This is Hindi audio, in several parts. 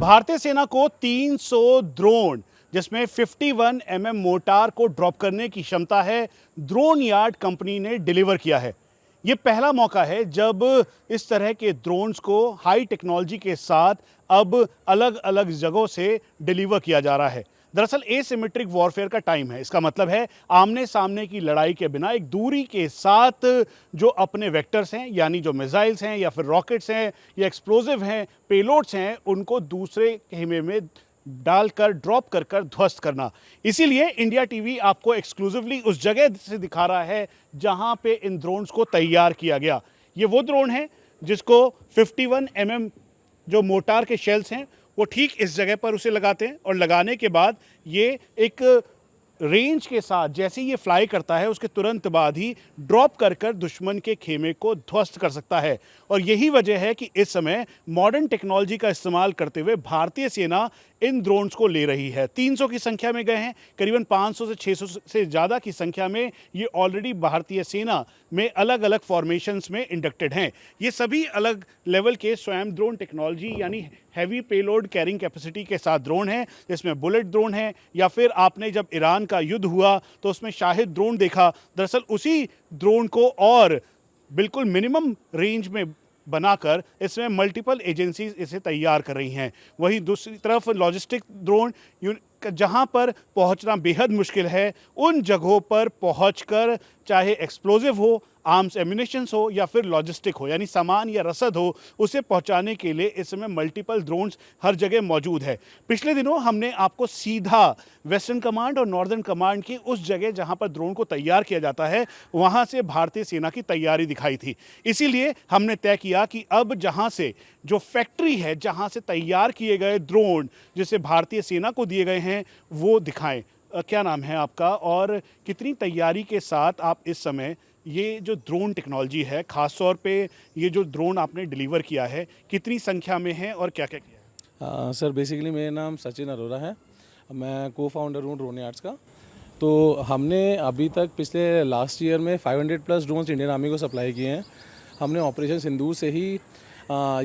भारतीय सेना को 300 ड्रोन जिसमें 51 मोर्टार को ड्रॉप करने की क्षमता है, ड्रोन यार्ड कंपनी ने डिलीवर किया है। ये पहला मौका है जब इस तरह के ड्रोन्स को हाई टेक्नोलॉजी के साथ अब अलग अलग जगहों से डिलीवर किया जा रहा है। दरअसल एसिमेट्रिक वॉरफेयर का टाइम है। इसका मतलब है आमने सामने की लड़ाई के बिना एक दूरी के साथ जो अपने वेक्टर्स हैं, यानी जो मिसाइल्स हैं या फिर रॉकेट्स हैं या एक्सप्लोजिव हैं, पेलोड्स हैं, उनको दूसरे खेमे में डालकर ड्रॉप कर कर ध्वस्त करना। इसीलिए इंडिया टीवी आपको एक्सक्लूसिवली उस जगह से दिखा रहा है जहां पे इन ड्रोन्स को तैयार किया गया। ये वो ड्रोन है जिसको 51 जो मोर्टार के शेल्स हैं वो ठीक इस जगह पर उसे लगाते हैं और लगाने के बाद ये एक रेंज के साथ जैसे ये फ्लाई करता है उसके तुरंत बाद ही ड्रॉप कर कर दुश्मन के खेमे को ध्वस्त कर सकता है। और यही वजह है कि इस समय मॉडर्न टेक्नोलॉजी का इस्तेमाल करते हुए भारतीय सेना इन ड्रोन्स को ले रही है। 300 की संख्या में गए हैं, करीबन 500 से 600 से ज़्यादा की संख्या में ये ऑलरेडी भारतीय सेना में अलग अलग फॉर्मेशंस में इंडक्टेड हैं। ये सभी अलग लेवल के स्वयं ड्रोन टेक्नोलॉजी यानी हैवी पेलोड कैरिंग कैपेसिटी के साथ ड्रोन है, जिसमें बुलेट ड्रोन है, या फिर आपने जब ईरान का युद्ध हुआ तो उसमें शाहिद ड्रोन देखा। दरअसल उसी ड्रोन को और बिल्कुल मिनिमम रेंज में बनाकर इसमें मल्टीपल एजेंसीज इसे तैयार कर रही हैं। वहीं दूसरी तरफ लॉजिस्टिक ड्रोन जहां पर पहुंचना बेहद मुश्किल है, उन जगहों पर पहुंचकर चाहे एक्सप्लोजिव हो, आर्म्स एम्यूनिशंस हो या फिर लॉजिस्टिक हो, यानी सामान या रसद हो, उसे पहुंचाने के लिए इसमें मल्टीपल ड्रोन्स हर जगह मौजूद है। पिछले दिनों हमने आपको सीधा वेस्टर्न कमांड और नॉर्दर्न कमांड की उस जगह जहां पर ड्रोन को तैयार किया जाता है वहां से भारतीय सेना की तैयारी दिखाई थी। इसीलिए हमने तय किया कि अब जहां से जो फैक्ट्री है, जहां से तैयार किए गए ड्रोन जिसे भारतीय सेना को दिए गए हैं, वो दिखाएं। क्या नाम है आपका और कितनी तैयारी के साथ आप इस समय ये जो ड्रोन टेक्नोलॉजी है, ख़ास तौर पे ये जो ड्रोन आपने डिलीवर किया है, कितनी संख्या में है और क्या क्या किया है? सर बेसिकली मेरा नाम सचिन अरोरा है, मैं को फाउंडर हूँ ड्रोन यार्ड्स का। तो हमने अभी तक पिछले लास्ट ईयर में 500 प्लस ड्रोन्स इंडियन आर्मी को सप्लाई किए हैं। हमने ऑपरेशन सिंदूर से ही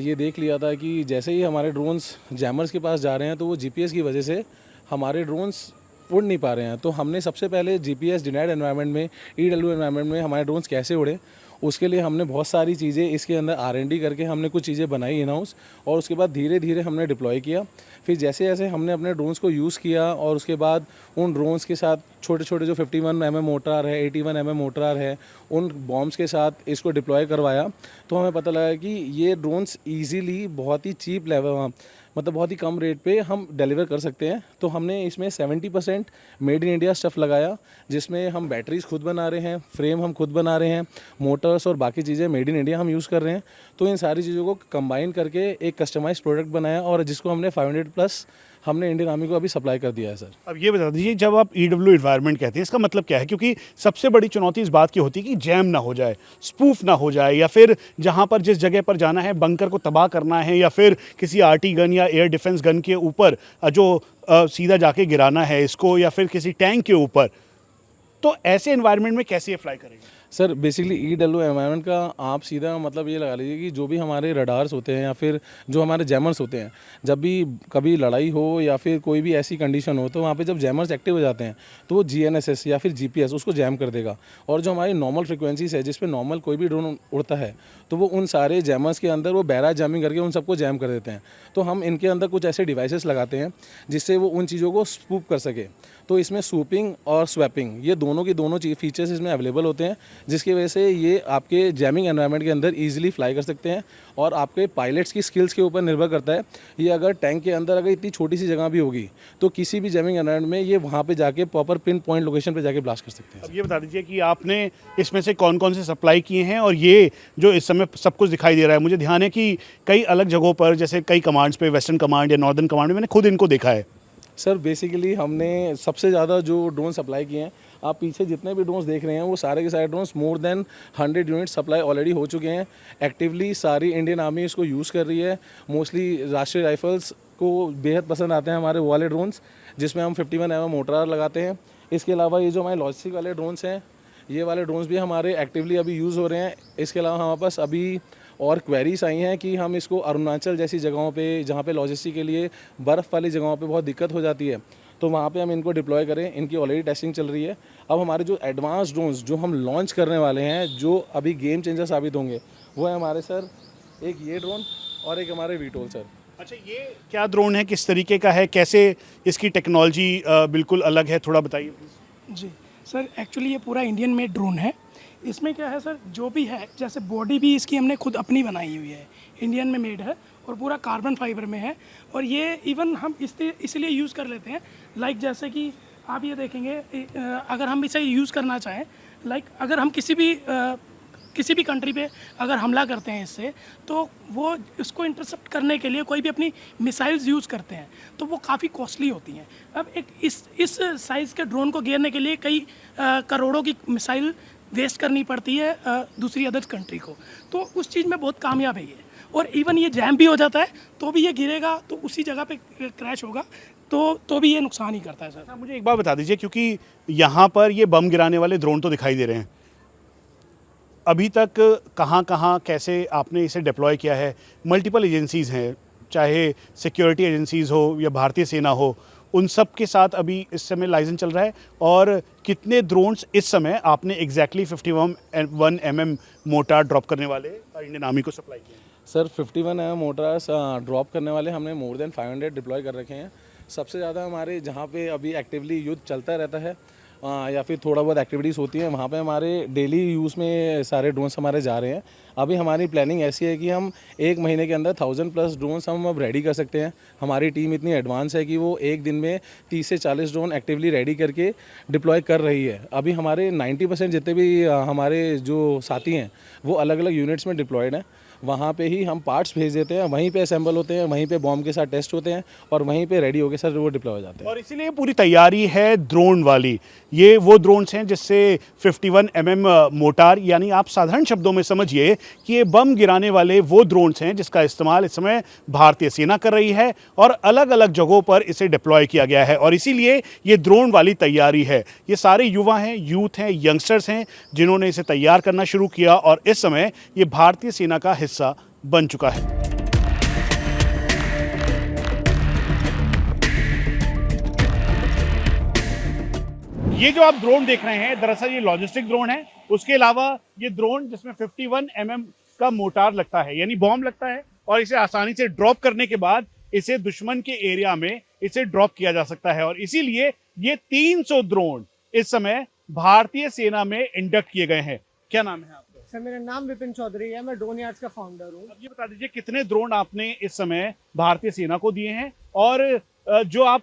ये देख लिया था कि जैसे ही हमारे ड्रोन्स जैमर्स के पास जा रहे हैं तो वो जीपीएस की वजह से हमारे ड्रोन्स उड़ नहीं पा रहे हैं। तो हमने सबसे पहले जीपीएस डिनाइड एनवायरनमेंट में, ईडब्ल्यू एनवायरनमेंट में हमारे ड्रोन्स कैसे उड़े, उसके लिए हमने बहुत सारी चीज़ें इसके अंदर आर&डी करके हमने कुछ चीज़ें बनाई इन हाउस, और उसके बाद धीरे धीरे हमने डिप्लॉय किया। फिर जैसे जैसे हमने अपने ड्रोन्स को यूज़ किया और उसके बाद उन ड्रोन्स के साथ छोटे छोटे जो 51 मोर्टार है, 81 मोर्टार है, उन बॉम्ब्स के साथ इसको डिप्लॉय करवाया, तो हमें पता लगा कि ये ड्रोन्स ईजीली बहुत ही चीप लेवल, मतलब बहुत ही कम रेट पे हम डिलीवर कर सकते हैं। तो हमने इसमें 70% मेड इन इंडिया स्टफ़ लगाया, जिसमें हम बैटरीज खुद बना रहे हैं, फ्रेम हम खुद बना रहे हैं, मोटर्स और बाकी चीज़ें मेड इन इंडिया हम यूज़ कर रहे हैं। तो इन सारी चीज़ों को कंबाइन करके एक कस्टमाइज प्रोडक्ट बनाया और जिसको हमने 500 प्लस हमने इंडियन आर्मी को अभी सप्लाई कर दिया है। सर अब ये बता दीजिए, जब आप ईडब्ल्यू एनवायरनमेंट कहते हैं इसका मतलब क्या है? क्योंकि सबसे बड़ी चुनौती इस बात की होती है कि जैम ना हो जाए, स्पूफ ना हो जाए, या फिर जहां पर जिस जगह पर जाना है बंकर को तबाह करना है, या फिर किसी आरटी गन या एयर डिफेंस गन के ऊपर जो सीधा जाके गिराना है इसको, या फिर किसी टैंक के ऊपर, तो ऐसे एनवायरनमेंट में कैसे अप्लाई करेंगे? सर बेसिकली ईडब्ल्यू एनवायरनमेंट का आप सीधा मतलब ये लगा लीजिए कि जो भी हमारे रडार्स होते हैं या फिर जो हमारे जैमर्स होते हैं, जब भी कभी लड़ाई हो या फिर कोई भी ऐसी कंडीशन हो, तो वहाँ पे जब जैमर्स एक्टिव हो जाते हैं तो वो जीएनएसएस या फिर जीपीएस उसको जैम कर देगा। और जो हमारी नॉर्मल फ्रिक्वेंसीज है जिस पे नॉर्मल कोई भी ड्रोन उड़ता है, तो वो उन सारे जैमर्स के अंदर वो बैराज जैमिंग करके उन सबको जैम कर देते हैं। तो हम इनके अंदर कुछ ऐसे डिवाइसेस लगाते हैं जिससे वो उन चीज़ों को स्पूप कर सके। तो इसमें स्पूपिंग और स्वैपिंग ये दोनों की दोनों फीचर्स इसमें अवेलेबल होते हैं, जिसकी वजह से ये आपके जैमिंग एनवायरनमेंट के अंदर ईजिली फ्लाई कर सकते हैं। और आपके पायलट्स की स्किल्स के ऊपर निर्भर करता है। ये अगर टैंक के अंदर अगर इतनी छोटी सी जगह भी होगी तो किसी भी जैमिंग एनवायरनमेंट में ये वहाँ पे जाके प्रॉपर पिन पॉइंट लोकेशन पे जाके ब्लास्ट कर सकते हैं। अब ये बता दीजिए कि आपने इसमें से कौन कौन से सप्लाई किए हैं, और ये जो इस समय सब कुछ दिखाई दे रहा है, मुझे ध्यान है कि कई अलग जगहों पर, जैसे कई कमांड्स पे, वेस्टर्न कमांड या नॉर्दर्न कमांड में मैंने खुद इनको देखा है। सर बेसिकली हमने सबसे ज़्यादा जो ड्रोन सप्लाई किए हैं, आप पीछे जितने भी ड्रोन्स देख रहे हैं वो सारे के सारे drones more than 100 unit supply already हो चुके हैं। एक्टिवली सारी इंडियन आर्मी इसको यूज़ कर रही है। मोस्टली राष्ट्रीय राइफल्स को बेहद पसंद आते हैं हमारे वाले ड्रोन्स, जिसमें हम 51 मोर्टार लगाते हैं। इसके अलावा ये जो हमारे लॉजिस्टिक वाले ड्रोन्स हैं, ये वाले ड्रोन्स भी हमारे एक्टिवली अभी यूज़ हो रहे हैं। इसके अलावा हमारे पास अभी और क्वेरीज आई हैं कि हम इसको अरुणाचल जैसी जगहों पे, जहाँ पे लॉजिस्टिक के लिए बर्फ़ वाली जगहों पे बहुत दिक्कत हो जाती है, तो वहाँ पे हम इनको डिप्लॉय करें। इनकी ऑलरेडी टेस्टिंग चल रही है। अब हमारे जो एडवांस ड्रोन्स जो हम लॉन्च करने वाले हैं, जो अभी गेम चेंजर साबित होंगे, वो है हमारे सर एक ये ड्रोन और एक हमारे वीटोल सर। अच्छा, ये क्या ड्रोन है, किस तरीके का है, कैसे इसकी टेक्नोलॉजी बिल्कुल अलग है, थोड़ा बताइए प्लीज़। जी सर, एक्चुअली ये पूरा इंडियन मेड ड्रोन है। इसमें क्या है सर, जो भी है, जैसे बॉडी भी इसकी हमने खुद अपनी बनाई हुई है, इंडियन में मेड है और पूरा कार्बन फाइबर में है। और ये इवन हम इसलिए यूज़ कर लेते हैं, लाइक जैसे कि आप ये देखेंगे, अगर हम इसे यूज़ करना चाहें, लाइक अगर हम किसी भी कंट्री पे अगर हमला करते हैं इससे, तो वो इसको इंटरसेप्ट करने के लिए कोई भी अपनी मिसाइल्स यूज़ करते हैं, तो वो काफ़ी कॉस्टली होती हैं। अब एक इस साइज़ के ड्रोन को घेरने के लिए कई करोड़ों की मिसाइल वेस्ट करनी पड़ती है दूसरी अदर कंट्री को, तो उस चीज़ में बहुत कामयाब है ये। और इवन ये जैम भी हो जाता है तो भी ये गिरेगा तो उसी जगह पे क्रैश होगा, तो भी ये नुकसान ही करता है सर। अच्छा, मुझे एक बात बता दीजिए, क्योंकि यहाँ पर ये बम गिराने वाले ड्रोन तो दिखाई दे रहे हैं, अभी तक कहाँ कहाँ कैसे आपने इसे डिप्लॉय किया है? मल्टीपल एजेंसीज़ हैं, चाहे सिक्योरिटी एजेंसीज़ हो या भारतीय सेना हो, उन सब के साथ अभी इस समय लाइसेंस चल रहा है। और कितने ड्रोन्स इस समय आपने एग्जैक्टली 51 mm मोटार ड्रॉप करने वाले इंडियन आर्मी को सप्लाई किए? सर 51 मोटर्स ड्रॉप करने वाले हमने मोर देन 500 डिप्लॉय कर रखे हैं। सबसे ज़्यादा हमारे जहाँ पे अभी एक्टिवली युद्ध चलता रहता है या फिर थोड़ा बहुत एक्टिविटीज़ होती हैं, वहाँ पे हमारे डेली यूज़ में सारे ड्रोन्स हमारे जा रहे हैं। अभी हमारी प्लानिंग ऐसी है कि हम 1 महीने के अंदर 1000+ ड्रोन्स हम अब रेडी कर सकते हैं। हमारी टीम इतनी एडवांस है कि वो एक दिन में 30 से 40 ड्रोन एक्टिवली रेडी करके डिप्लॉय कर रही है। अभी हमारे 90% जितने भी हमारे जो साथी हैं वो अलग अलग यूनिट्स में डिप्लॉयड हैं। वहाँ पे ही हम पार्ट्स भेज देते हैं, वहीं पे असेंबल होते हैं, वहीं पे बॉम्ब के साथ टेस्ट होते हैं और वहीं पे रेडी होकर सर वो डिप्लॉय हो जाते हैं। और इसीलिए पूरी तैयारी है ड्रोन वाली। ये वो ड्रोन्स हैं जिससे 51 mm मोटार, यानी आप साधारण शब्दों में समझिए कि ये बम गिराने वाले वो ड्रोन्स हैं जिसका इस्तेमाल इस समय भारतीय सेना कर रही है और अलग अलग जगहों पर इसे डिप्लॉय किया गया है। और इसीलिए ये ड्रोन वाली तैयारी है। ये सारे युवा हैं, यूथ हैं, यंगस्टर्स हैं जिन्होंने इसे तैयार करना शुरू किया और इस समय ये भारतीय सेना का हिस्सा बन चुका है। ये जो आप ड्रोन देख रहे हैं, दरअसल ये लॉजिस्टिक ड्रोन है। उसके अलावा ये ड्रोन जिसमें 51 mm का मोटार लगता है, यानी बॉम्ब लगता है, और इसे आसानी से ड्रॉप करने के बाद इसे दुश्मन के एरिया में इसे ड्रॉप किया जा सकता है। और इसीलिए ये 300 ड्रोन इस समय भारतीय सेना में इंडक्ट किए गए हैं। क्या नाम है आपका? सर मेरा नाम विपिन चौधरी है, मैं ड्रोन यार्ड्स का फाउंडर हूँ। अब ये बता दीजिए कितने ड्रोन आपने इस समय भारतीय सेना को दिए हैं, और जो आप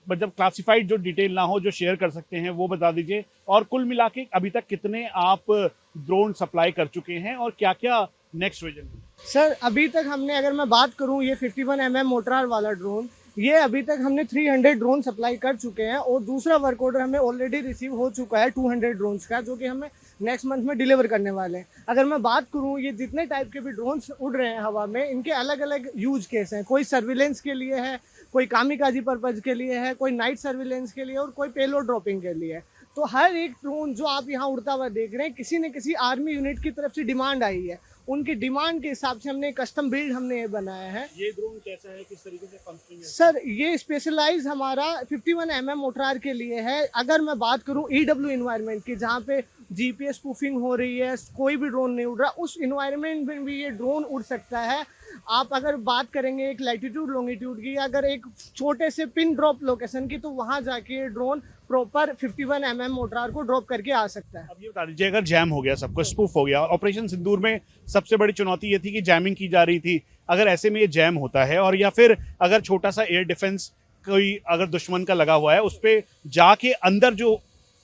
मतलब क्लासिफाइड जो डिटेल ना हो जो शेयर कर सकते हैं वो बता दीजिए, और कुल मिला के अभी तक कितने आप ड्रोन सप्लाई कर चुके हैं और क्या क्या नेक्स्ट विजन है? सर अभी तक हमने, अगर मैं बात करूँ, ये 51 mm मोटार वाला ड्रोन, ये अभी तक हमने 300 ड्रोन सप्लाई कर चुके हैं और दूसरा वर्क ऑर्डर हमें ऑलरेडी रिसीव हो चुका है 200 ड्रोन्स का, जो कि हमें नेक्स्ट मंथ में डिलीवर करने वाले हैं। अगर मैं बात करूँ, ये जितने टाइप के भी ड्रोन्स उड़ रहे हैं हवा में, इनके अलग अलग यूज केस हैं। कोई सर्विलेंस के लिए है, कोई कामिकाजी पर्पज के लिए है, कोई नाइट सर्विलेंस के लिए और कोई पेलोड ड्रॉपिंग के लिए। तो हर एक ड्रोन जो आप यहाँ उड़ता हुआ देख रहे हैं, किसी न किसी आर्मी यूनिट की तरफ से डिमांड आई है। उनकी डिमांड के हिसाब से हमने कस्टम बिल्ड हमने ये बनाया है। ये ड्रोन कैसा है, किस तरीके से फंक्शनिंग है? सर ये स्पेशलाइज हमारा 51 mm मोटार के लिए है। अगर मैं बात करूं EW इन्वायरमेंट की, जहां पे GPS स्पूफिंग हो रही है, कोई भी ड्रोन नहीं उड़ रहा, उस इन्वायरमेंट में भी ये ड्रोन उड़ सकता है। आप अगर बात करेंगे एक लैटिट्यूड लॉन्गिट्यूड की, अगर एक छोटे से पिन ड्रॉप लोकेशन की, तो वहां जाके ड्रोन प्रॉपर 51 mm मोटार को ड्रॉप करके आ सकता है। अब ये बता दीजिए, अगर जैम हो गया, सब कुछ स्पूफ हो गया, ऑपरेशन सिंदूर में सबसे बड़ी चुनौती ये थी कि जैमिंग की जा रही थी, अगर ऐसे में ये जैम होता है, और या फिर अगर छोटा सा एयर डिफेंस कोई अगर दुश्मन का लगा हुआ है, उस पर जाके अंदर जो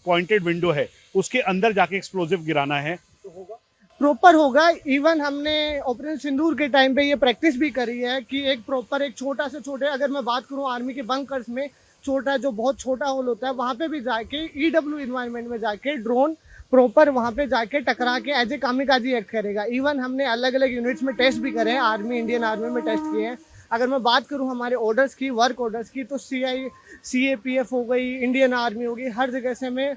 पॉइंटेड विंडो है उसके अंदर जाके एक्सप्लोजिव गिराना है, तो होगा? प्रॉपर होगा। इवन हमने ऑपरेशन सिंदूर के टाइम पे ये प्रैक्टिस भी करी है कि एक प्रॉपर एक छोटा से छोटे, अगर मैं बात करूँ आर्मी के बंकर्स में, छोटा जो बहुत छोटा होल होता है, वहाँ पे भी जाके EW इन्वायरमेंट में जाके ड्रोन प्रॉपर वहाँ पे जाके टकरा के एज ए कामिकाजी एक्ट करेगा। इवन हमने अलग अलग यूनिट्स में टेस्ट भी करे हैं, आर्मी, इंडियन आर्मी में टेस्ट किए हैं। अगर मैं बात करूँ हमारे ऑर्डर्स की, वर्क ऑर्डर्स की, तो CAPF हो गई, इंडियन आर्मी हो गई, हर जगह से हमें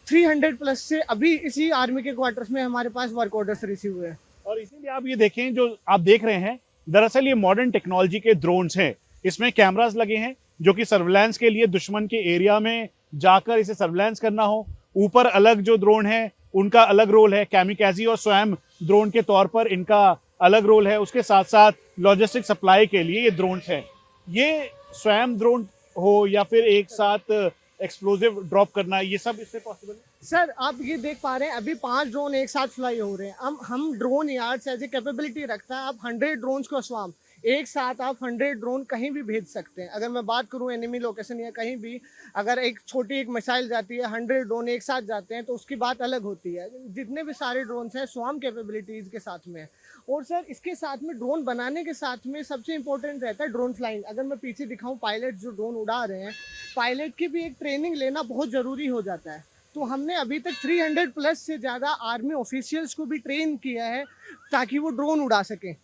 300+ से अभी इसी आर्मी के क्वार्टर्स में हमारे पास वर्क ऑर्डर्स रिसीव हुए हैं। और इसीलिए आप ये देखें, जो आप देख रहे हैं दरअसल ये मॉडर्न टेक्नोलॉजी के ड्रोन्स हैं। इसमें कैमरास लगे हैं जो कि सर्विलांस के लिए दुश्मन के एरिया में जाकर इसे सर्विलांस करना हो। ऊपर अलग जो ड्रोन है उनका अलग रोल है, कैमिकाजी और स्वयं ड्रोन के तौर पर इनका अलग रोल है। उसके साथ साथ लॉजिस्टिक सप्लाई के लिए ये ड्रोन्स हैं। ये स्वयं ड्रोन हो या फिर एक साथ एक्सप्लोजिव ड्रॉप करना, ये सब इससे पॉसिबल है। सर आप ये देख पा रहे हैं अभी 5 ड्रोन एक साथ फ्लाई हो रहे हैं। हम drone yards as a capability रखता है, आप 100 ड्रोन्स को स्वाम एक साथ आप 100 ड्रोन कहीं भी भेज सकते हैं। अगर मैं बात करूं एनिमी लोकेशन या कहीं भी, अगर एक छोटी एक मिसाइल जाती है 100 ड्रोन एक साथ जाते हैं तो उसकी बात अलग होती है। जितने भी सारे ड्रोन्स हैं स्वाम कैपेबिलिटीज़ के साथ में है। और सर इसके साथ में ड्रोन बनाने के साथ में सबसे इंपॉर्टेंट रहता है ड्रोन फ्लाइंग। अगर मैं पीछे दिखाऊं पायलट जो ड्रोन उड़ा रहे हैं, पायलट की भी एक ट्रेनिंग लेना बहुत ज़रूरी हो जाता है। तो हमने अभी तक 300 प्लस से ज़्यादा आर्मी ऑफिशियल्स को भी ट्रेन किया है ताकि वो ड्रोन उड़ा सकें।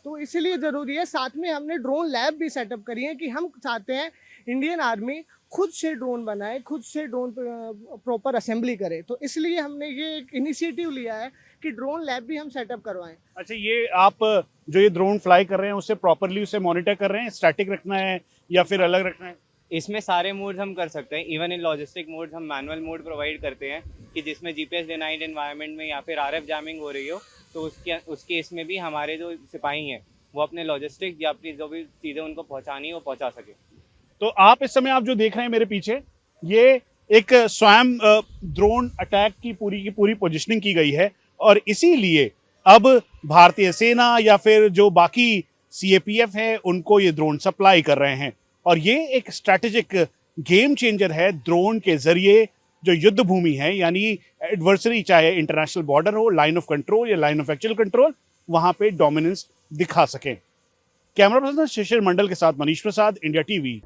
तो इसीलिए ज़रूरी है। साथ में हमने ड्रोन लैब भी सेटअप करी है कि हम चाहते हैं इंडियन आर्मी खुद से ड्रोन बनाए, खुद से ड्रोन प्रॉपर असेंबली करे। तो इसलिए हमने ये एक इनिशिएटिव लिया है कि ड्रोन लैब भी हम सेटअप करवाएं। अच्छा, ये आप जो ये ड्रोन फ्लाई कर रहे हैं उससे प्रॉपरली उसे मॉनिटर कर रहे हैं, स्टैटिक रखना है या फिर अलग रखना है? इसमें सारे मोड्स हम कर सकते हैं। इवन इन लॉजिस्टिक मोड्स हम मैनुअल मोड प्रोवाइड करते हैं कि जिसमें जीपीएस डिनाइड एनवायरनमेंट में या फिर आरएफ जैमिंग हो रही हो तो उस केस में भी हमारे जो सिपाही हैं वो अपने लॉजिस्टिक या अपनी जो भी चीज़ें उनको पहुंचानी है वो पहुंचा सके। तो आप इस समय आप जो देख रहे हैं मेरे पीछे, ये एक स्वयं ड्रोन अटैक की पूरी पोजिशनिंग की गई है और इसीलिए अब भारतीय सेना या फिर जो बाकी सीएपीएफ है उनको ये ड्रोन सप्लाई कर रहे हैं। और ये एक स्ट्रैटेजिक गेम चेंजर है। ड्रोन के जरिए जो युद्ध भूमि है यानी एडवर्सरी, चाहे इंटरनेशनल बॉर्डर हो, लाइन ऑफ कंट्रोल या लाइन ऑफ एक्चुअल कंट्रोल, वहां पे डोमिनेंस दिखा सकें। कैमरा पर्सन शिशिर मंडल के साथ मनीष प्रसाद, इंडिया टीवी।